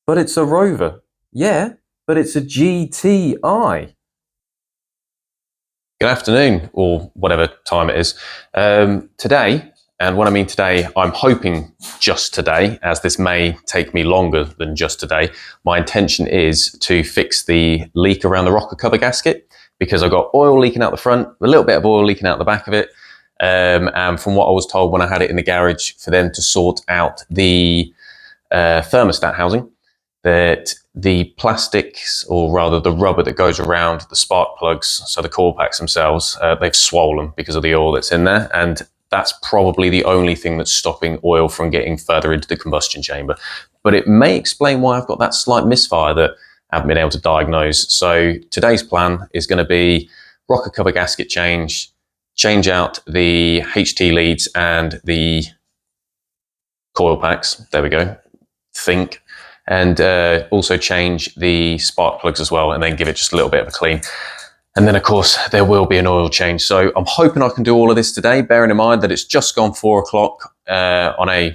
But it's a Rover. Yeah, but it's a GTI. Good afternoon, or whatever time it is. Today, and when I mean today, I'm hoping just today, as this may take me longer than just today, my intention is to fix the leak around the rocker cover gasket, because I've got oil leaking out the front, a little bit of oil leaking out the back of it. And from what I was told when I had it in the garage, for them to sort out the thermostat housing, that the plastics, or rather the rubber that goes around the spark plugs, so the coil packs themselves, they've swollen because of the oil that's in there, and that's probably the only thing that's stopping oil from getting further into the combustion chamber. But it may explain why I've got that slight misfire that I haven't been able to diagnose. So today's plan is going to be rocker cover gasket change out the HT leads and the coil packs, there we go, and also change the spark plugs as well, and then give it just a little bit of a clean. And then of course there will be an oil change. So I'm hoping I can do all of this today, bearing in mind that it's just gone 4 o'clock on a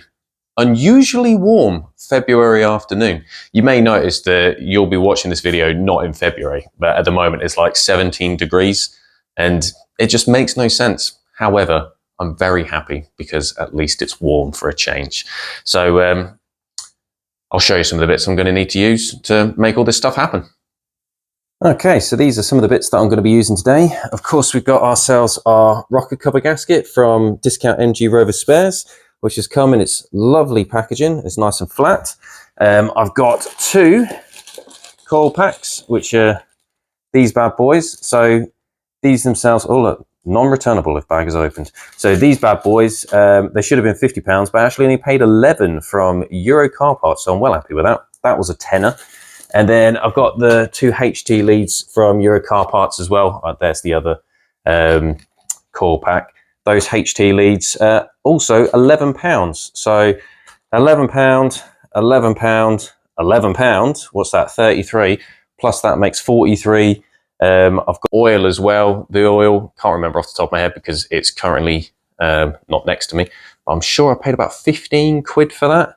unusually warm February afternoon. You may notice that you'll be watching this video not in February, but at the moment it's like 17 degrees and it just makes no sense. However, I'm very happy because at least it's warm for a change. So I'll show you some of the bits I'm going to need to use to make all this stuff happen. Okay, so these are some of the bits that I'm going to be using today. Of course, we've got ourselves our rocker cover gasket from discount MG Rovers spares, which has come in its lovely packaging. It's nice and flat. I've got 2 coil packs, which are these bad boys. So these themselves, oh look, non-returnable if bag is opened. So these bad boys, they should have been £50, but I actually only paid 11 from Euro Car Parts, so I'm well happy with that. That was a tenner. And then I've got the 2 HT leads from Euro Car Parts as well. There's the other coil pack. Those HT leads, also £11. So £11, £11, £11. What's that? 33. Plus that makes 43. I've got oil as well. The oil, can't remember off the top of my head because it's currently not next to me. But I'm sure I paid about 15 quid for that.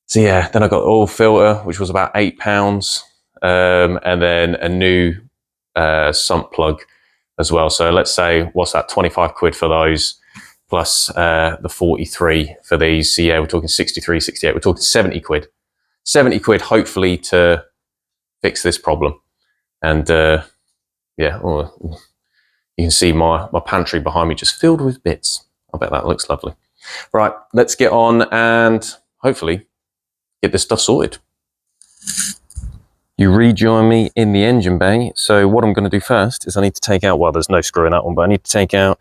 So yeah, then I got the oil filter, which was about £8. And then a new sump plug as well. So let's say, what's that, 25 quid for those, plus the 43 for these. So yeah, we're talking 63, 68, we're talking 70 quid. 70 quid, hopefully, to fix this problem. And yeah, you can see my pantry behind me just filled with bits. I bet that looks lovely. Right, let's get on and hopefully get this stuff sorted. You rejoin me in the engine bay. So what I'm going to do first is I need to take out, well, there's no screw in that one, but I need to take out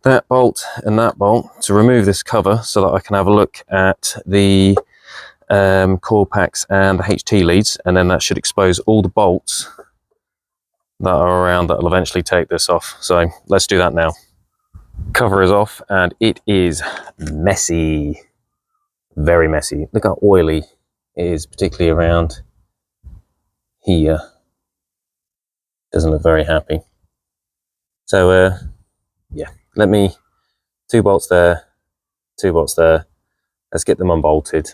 that bolt and that bolt to remove this cover so that I can have a look at the coil packs and the HT leads, and then that should expose all the bolts that are around that will eventually take this off. So let's do that now. Cover is off and it is messy, very messy. Look how oily it is, particularly around here. Doesn't look very happy. So yeah, 2 bolts there, 2 bolts there. Let's get them unbolted.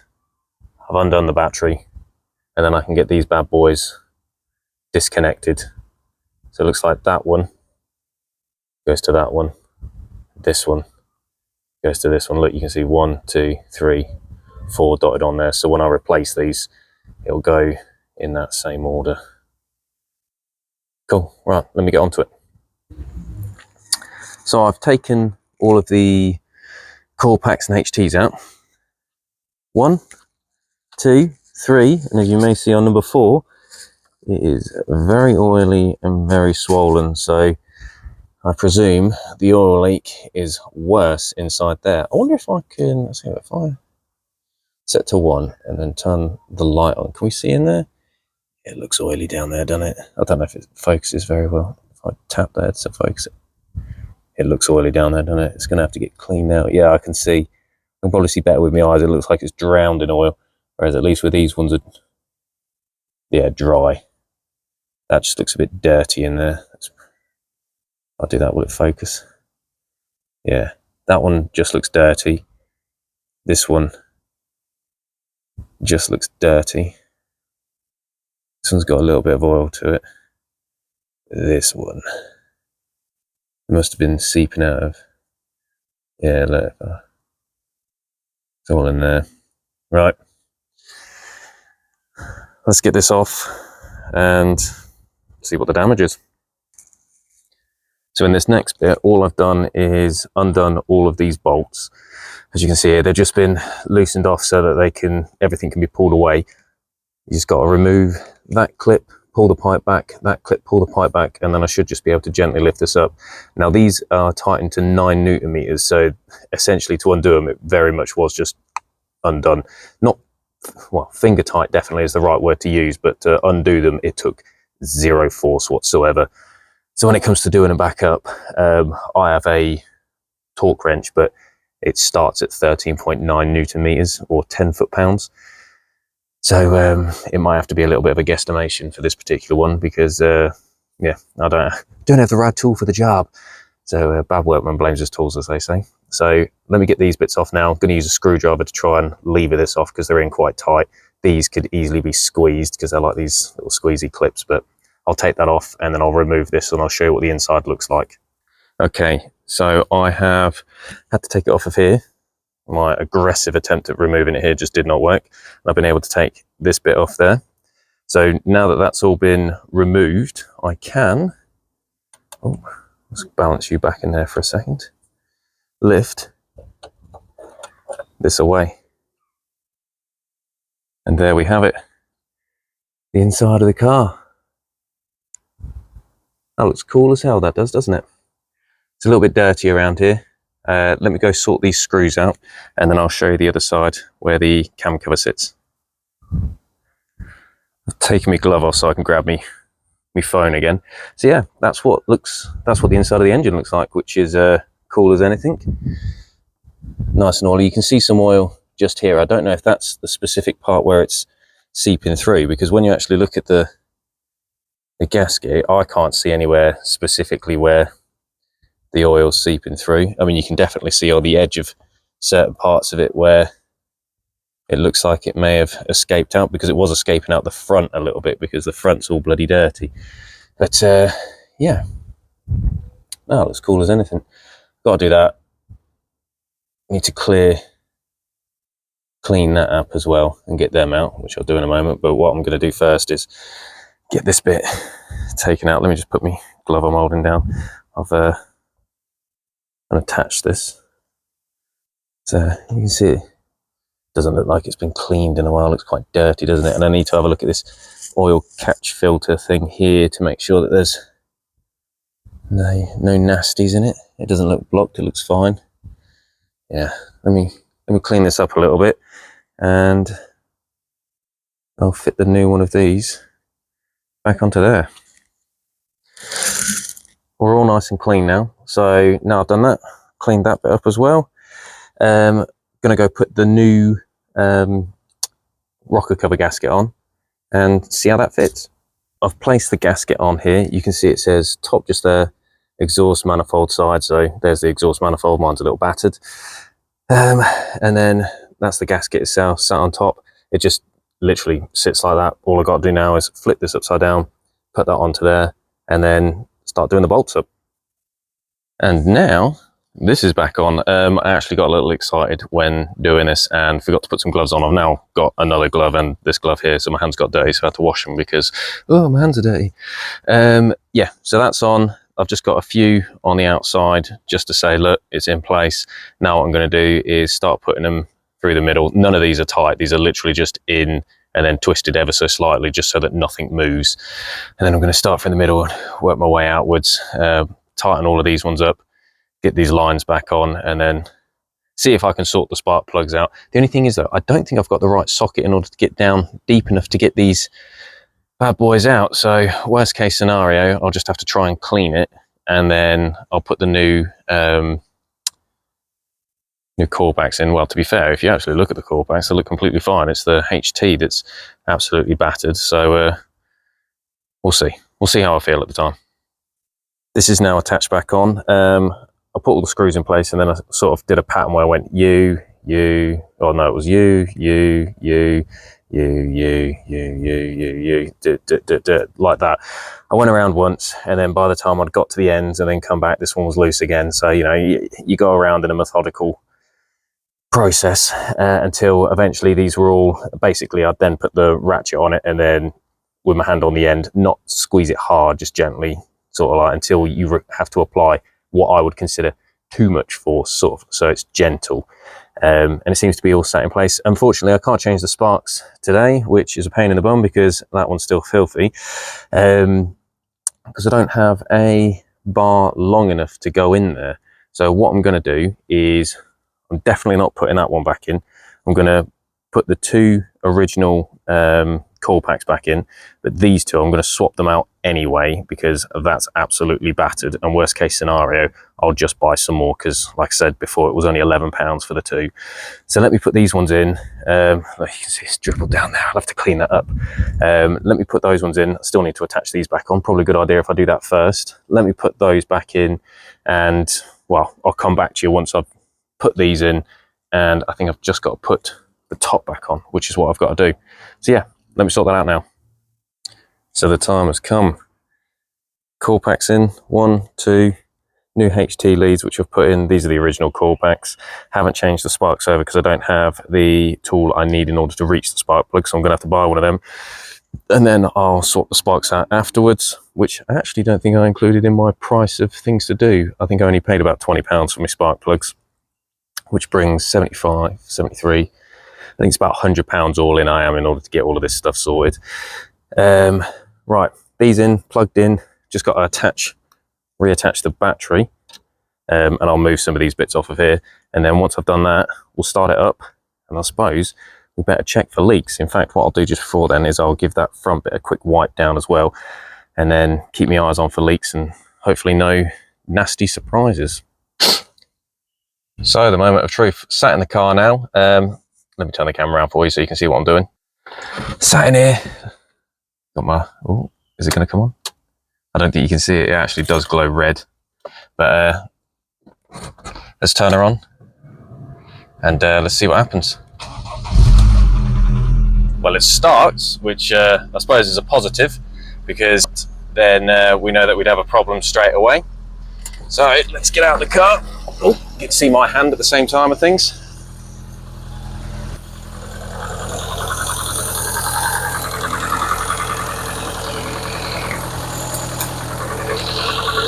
I've undone the battery and then I can get these bad boys disconnected. So it looks like that one goes to that one. This one goes to this one. Look, you can see 1, 2, 3, 4 dotted on there. So when I replace these, it'll go in that same order. Cool. Right, let me get onto it. So I've taken all of the coil packs and HTs out. 1, 2, 3, and as you may see on number 4, it is very oily and very swollen. So I presume the oil leak is worse inside there. I wonder if I can, let's see if I set to 1 and then turn the light on. Can we see in there? It looks oily down there, doesn't it? I don't know if it focuses very well. If I tap there to focus it. It looks oily down there, doesn't it? It's going to have to get cleaned out. Yeah, I can see. I can probably see better with my eyes. It looks like it's drowned in oil. Whereas at least with these ones, yeah, dry. That just looks a bit dirty in there. I'll do that. Will it focus? Yeah, that one just looks dirty. This one just looks dirty. This one's got a little bit of oil to it. This one must have been seeping out of, yeah, look, it's all in there. Right, let's get this off and see what the damage is. So in this next bit, all I've done is undone all of these bolts. As you can see here, they've just been loosened off so that everything can be pulled away. You just got to remove that clip, pull the pipe back, that clip, pull the pipe back, and then I should just be able to gently lift this up. Now these are tightened to 9 Newton meters, so essentially to undo them, it very much was just undone. Not, well, finger tight definitely is the right word to use, but to undo them, it took zero force whatsoever. So when it comes to doing them back up, I have a torque wrench, but it starts at 13.9 Newton meters or 10 foot-pounds. So it might have to be a little bit of a guesstimation for this particular one because, yeah, I don't have the right tool for the job. So bad workman blames his tools, as they say. So let me get these bits off now. I'm going to use a screwdriver to try and lever this off because they're in quite tight. These could easily be squeezed because they're like these little squeezy clips, but I'll take that off and then I'll remove this and I'll show you what the inside looks like. Okay, so I have had to take it off of here. My aggressive attempt at removing it here just did not work. I've been able to take this bit off there. So now that that's all been removed, I can, oh, let's balance you back in there for a second, lift this away. And there we have it, the inside of the car. That looks cool as hell, that does, doesn't it? It's a little bit dirty around here. Let me go sort these screws out and then I'll show you the other side where the cam cover sits. I've taken my glove off so I can grab my phone again. So yeah, that's what the inside of the engine looks like, which is cool as anything. Nice and oily. You can see some oil just here. I don't know if that's the specific part where it's seeping through, because when you actually look at the gasket, I can't see anywhere specifically where the oil's seeping through. I mean, you can definitely see on the edge of certain parts of it where it looks like it may have escaped out, because it was escaping out the front a little bit because the front's all bloody dirty. But yeah, oh, looks cool as anything. Got to do that. Need to clean that up as well and get them out, which I'll do in a moment. But what I'm going to do first is get this bit taken out. Let me just put my glove I'm holding down. I've attached this, so you can see it doesn't look like it's been cleaned in a while. It looks quite dirty, doesn't it? And I need to have a look at this oil catch filter thing here to make sure that there's no nasties in it. It doesn't look blocked, it looks fine. Yeah, let me clean this up a little bit and I'll fit the new one of these back onto there. We're all nice and clean now. So now I've done that, cleaned that bit up as well. Gonna go put the new rocker cover gasket on and see how that fits. I've placed the gasket on here. You can see it says top just there, exhaust manifold side. So there's the exhaust manifold, mine's a little battered. And then that's the gasket itself sat on top. It just literally sits like that. All I've got to do now is flip this upside down, put that onto there, and then start doing the bolts up. And now this is back on. I actually got a little excited when doing this and forgot to put some gloves on. I've now got another glove and this glove here, so my hands got dirty, so I had to wash them because, oh, my hands are dirty. Yeah, so that's on. I've just got a few on the outside just to say, look, it's in place. Now what I'm going to do is start putting them through the middle. None of these are tight. These are literally just in and then twisted ever so slightly just so that nothing moves. And then I'm going to start from the middle and work my way outwards, tighten all of these ones up, get these lines back on, and then see if I can sort the spark plugs out. The only thing is though, I don't think I've got the right socket in order to get down deep enough to get these bad boys out. So worst case scenario, I'll just have to try and clean it, and then I'll put the new callbacks in. Well, to be fair, if you actually look at the callbacks, they look completely fine. It's the HT that's absolutely battered. So we'll see how I feel at the time. This is now attached back on. I put all the screws in place, and then I sort of did a pattern where I went you, oh no, it was you, like that. I went around once, and then by the time I'd got to the ends and then come back, this one was loose again. So, you know, you go around in a methodical process until eventually these were all, basically I'd then put the ratchet on it and then with my hand on the end, not squeeze it hard, just gently, sort of like until you have to apply what I would consider too much force, sort of, so it's gentle. And it seems to be all set in place. Unfortunately, I can't change the sparks today, which is a pain in the bum because that one's still filthy. Because I don't have a bar long enough to go in there. So what I'm going to do is, I'm definitely not putting that one back in. I'm going to put the two original coil packs back in, but these two I'm going to swap them out anyway because that's absolutely battered, and worst case scenario I'll just buy some more because, like I said before, it was only £11 for the two. So let me put these ones in. You can see it's dribbled down there. I'll have to clean that up. Let me put those ones in. I still need to attach these back on. Probably a good idea if I do that first. Let me put those back in, and well, I'll come back to you once I've put these in, and I think I've just got to put the top back on, which is what I've got to do. So yeah, let me sort that out now. So the time has come. Coil packs in, 1, 2, new HT leads, which I've put in. These are the original coil packs. Haven't changed the sparks over because I don't have the tool I need in order to reach the spark plug, so I'm gonna have to buy one of them. And then I'll sort the sparks out afterwards, which I actually don't think I included in my price of things to do. I think I only paid about £20 for my spark plugs, which brings 75, 73. I think it's about £100 all in I am in order to get all of this stuff sorted. Right, these in, plugged in, just got to reattach the battery, and I'll move some of these bits off of here. And then once I've done that, we'll start it up, and I suppose we better check for leaks. In fact, what I'll do just before then is I'll give that front bit a quick wipe down as well, and then keep my eyes on for leaks and hopefully no nasty surprises. So the moment of truth, sat in the car now. Let me turn the camera around for you so you can see what I'm doing. Sat in here, got my, oh, is it going to come on? I don't think you can see it. It actually does glow red. But let's turn her on and let's see what happens. Well, it starts, which I suppose is a positive, because then we know that we'd have a problem straight away. So let's get out of the car. Oh, you can see my hand at the same time of things.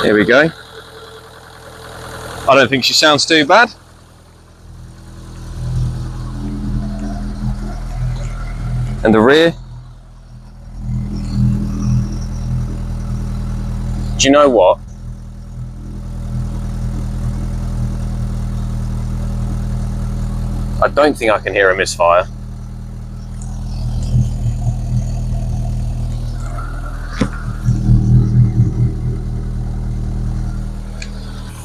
Here we go. I don't think she sounds too bad. And the rear. Do you know what? I don't think I can hear a misfire.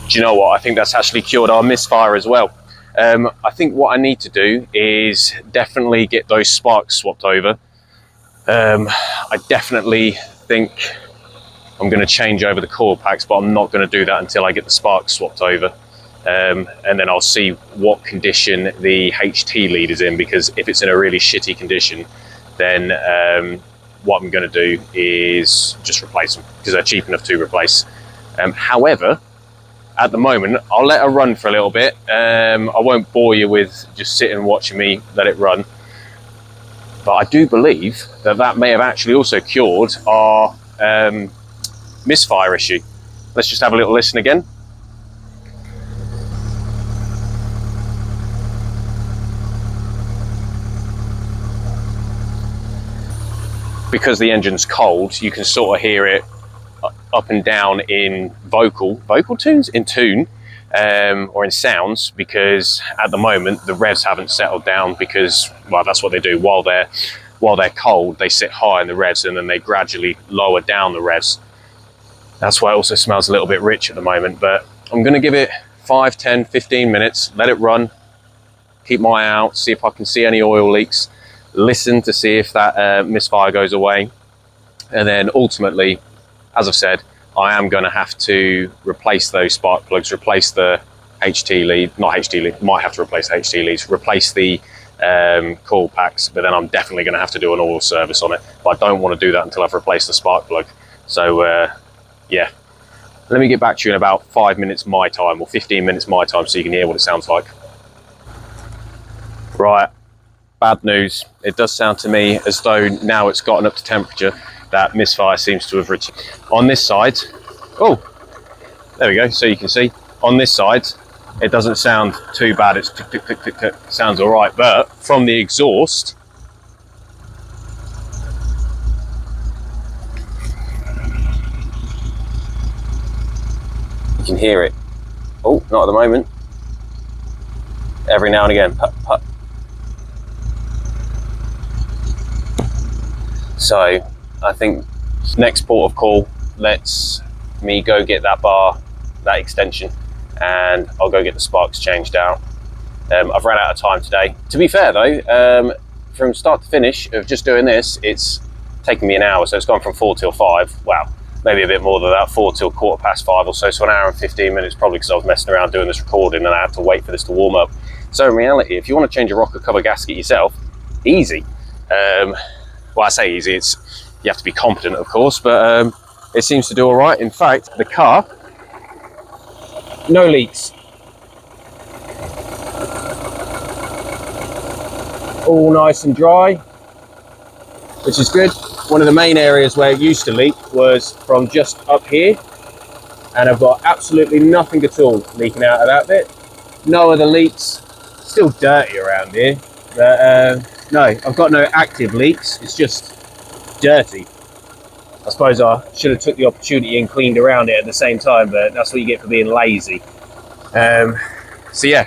Do you know what? I think that's actually cured our misfire as well. I think what I need to do is definitely get those sparks swapped over. I definitely think I'm going to change over the coil packs, but I'm not going to do that until I get the sparks swapped over. And then I'll see what condition the HT lead is in, because if it's in a really shitty condition, then what I'm going to do is just replace them, because they're cheap enough to replace. However, at the moment, I'll let her run for a little bit. I won't bore you with just sitting and watching me let it run. But I do believe that that may have actually also cured our misfire issue. Let's just have a little listen again. Because the engine's cold, you can sort of hear it up and down in vocal tunes, in tune, or in sounds, because at the moment the revs haven't settled down, because, well, that's what they do while they're cold. They sit high in the revs and then they gradually lower down the revs. That's why it also smells a little bit rich at the moment. But I'm going to give it 5, 10, 15 minutes, let it run, keep my eye out, see if I can see any oil leaks, listen to see if that misfire goes away, and then ultimately, as I've said, I am going to have to replace those spark plugs, replace the HT lead, not HT lead, might have to replace the HT leads, replace the coil packs, but then I'm definitely going to have to do an oil service on it. But I don't want to do that until I've replaced the spark plug. So yeah, let me get back to you in about 5 minutes my time, or 15 minutes my time, so you can hear what it sounds like. Right, bad news. It does sound to me as though now it's gotten up to temperature, that misfire seems to have returned. On this side, oh, there we go. So you can see on this side, it doesn't sound too bad. It's tick, tick, tick, tick, tick. Sounds all right. But from the exhaust, you can hear it. Oh, not at the moment. Every now and again, put, put. So I think next port of call lets me go get that bar, that extension, and I'll go get the sparks changed out. I've run out of time today. To be fair though, from start to finish of just doing this, it's taken me an hour. So it's gone from 4 till 5. Wow, maybe a bit more than that, 4 till 5:15 or so. So an hour and 15 minutes, probably because I was messing around doing this recording and I had to wait for this to warm up. So in reality, if you want to change a rocker cover gasket yourself, easy. Well, I say easy, you have to be competent, of course, but it seems to do all right. In fact, the car, no leaks. All nice and dry, which is good. One of the main areas where it used to leak was from just up here, and I've got absolutely nothing at all leaking out of that bit. No other leaks. Still dirty around here, but no, I've got no active leaks. It's just dirty. I suppose I should have took the opportunity and cleaned around it at the same time, but that's what you get for being lazy. So yeah,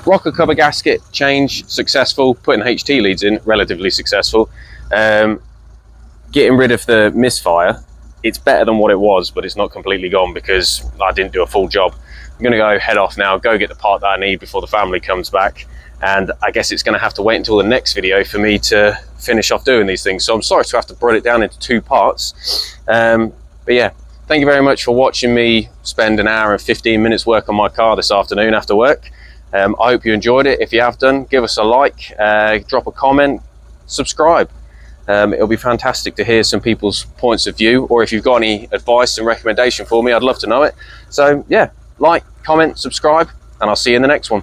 rocker cover gasket change successful, putting HT leads in relatively successful. Getting rid of the misfire, it's better than what it was, but it's not completely gone because I didn't do a full job. I'm gonna go head off now, go get the part that I need before the family comes back, and I guess it's gonna have to wait until the next video for me to finish off doing these things. So I'm sorry to have to break it down into 2 parts. But yeah, thank you very much for watching me spend an hour and 15 minutes work on my car this afternoon after work. I hope you enjoyed it. If you have done, give us a like, drop a comment, subscribe. It'll be fantastic to hear some people's points of view, or if you've got any advice and recommendation for me, I'd love to know it. So yeah, like, comment, subscribe, and I'll see you in the next one.